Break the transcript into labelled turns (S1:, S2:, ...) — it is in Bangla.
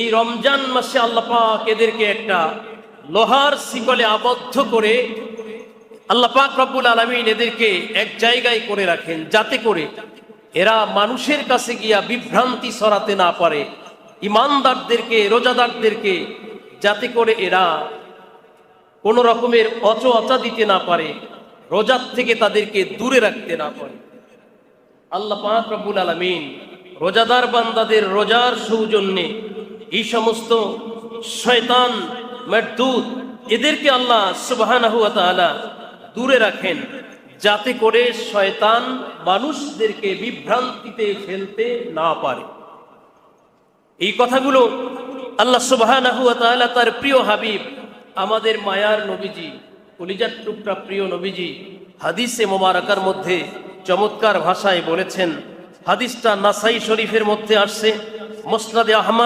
S1: এই রমজান মাসে আল্লাহ পাক এদেরকে একটা লোহার শিকলে আবদ্ধ করে আল্লাহ পাক রব্বুল আলামিন এদেরকে এক জায়গায় করে রাখেন, যাতে করে এরা মানুষের কাছে গিয়া বিভ্রান্তি ছড়াতে না পারে, ইমানদারদেরকে, রোজাদারদেরকে, যাতে করে এরা কোন রকমের অচা দিতে না পারে, রোজার থেকে তাদেরকে দূরে রাখতে না পারে। আল্লাহ পাক রব্বুল আলামিন রোজাদার বান্দাদের রোজার সৌজন্যে এই সমস্ত শয়তান মারদুদ এদেরকে আল্লাহ সুবহানাহু ওয়া তাআলা দূরে রাখেন, যাতে করে শয়তান মানুষদেরকে বিভ্রান্তিতে ফেলতে না পারে। এই কথাগুলো আল্লাহ সুবহানাহু ওয়া তাআলা তার প্রিয় হাবিব আমাদের মায়ার নবীজি, কলিজার টুকরা প্রিয় নবীজি হাদিসে মোবারকার মধ্যে চমৎকার ভাষায় বলেছেন। হাদিসটা নাসাই শরীফের মধ্যে আসছে, মুসনাদে আহমদ